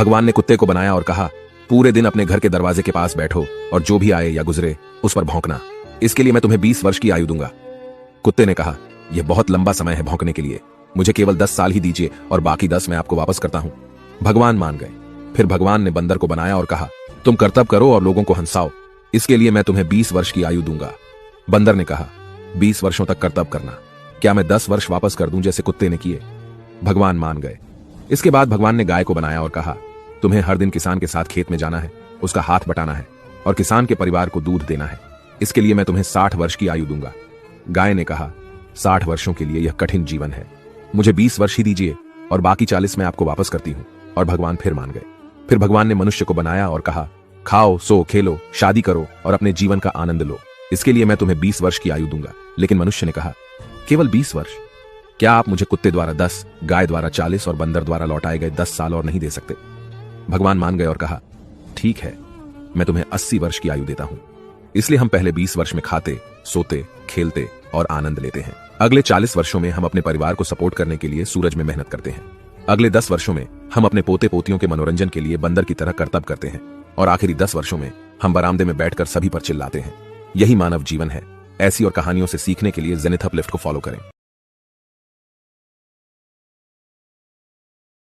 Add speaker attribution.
Speaker 1: भगवान ने कुत्ते को बनाया और कहा, पूरे दिन अपने घर के दरवाजे के पास बैठो और जो भी आए या गुजरे उस पर भौंकना। इसके लिए मैं तुम्हें 20 वर्ष की आयु दूंगा। कुत्ते ने कहा, यह बहुत लंबा समय है भौंकने के लिए, मुझे केवल 10 साल ही दीजिए और बाकी 10 मैं आपको वापस करता हूं। भगवान मान गए। फिर भगवान ने बंदर को बनाया और कहा, तुम कर्तव्य करो और लोगों को हंसाओ, इसके लिए मैं तुम्हें 20 वर्ष की आयु दूंगा। बंदर ने कहा, 20 वर्षों तक कर्तव्य करना, क्या मैं 10 वर्ष वापस कर दूं जैसे कुत्ते ने किए? भगवान मान गए। इसके बाद भगवान ने गाय को बनाया और कहा, तुम्हें हर दिन किसान के साथ खेत में जाना है, उसका हाथ बटाना है और किसान के परिवार को दूध देना है, इसके लिए मैं तुम्हें 60 वर्ष की आयु दूंगा। गाय ने कहा, 60 वर्षों के लिए यह कठिन जीवन है, मुझे 20 वर्ष ही दीजिए और बाकी 40 मैं आपको वापस करती हूं। और भगवान फिर मान गए। फिर भगवान ने मनुष्य को बनाया और कहा, खाओ, सो, खेलो, शादी करो और अपने जीवन का आनंद लो, इसके लिए मैं तुम्हें 20 वर्ष की आयु दूंगा। लेकिन मनुष्य ने कहा, केवल 20 वर्ष? क्या आप मुझे कुत्ते द्वारा 10, गाय द्वारा 40 और बंदर द्वारा लौटाए गए 10 साल और नहीं दे सकते? भगवान मान गए और कहा, ठीक है, मैं तुम्हें 80 वर्ष की आयु देता हूं। इसलिए हम पहले 20 वर्ष में खाते, सोते, खेलते और आनंद लेते हैं। अगले 40 वर्षों में हम अपने परिवार को सपोर्ट करने के लिए सूरज में मेहनत करते हैं। अगले 10 वर्षों में हम अपने पोते पोतियों के मनोरंजन के लिए बंदर की तरह कर्तव्य करते हैं और आखिरी 10 वर्षों में हम बरामदे में बैठकर सभी पर चिल्लाते हैं। यही मानव जीवन है। ऐसी और कहानियों से सीखने के लिए जेनिथ अपलिफ्ट को फॉलो करें।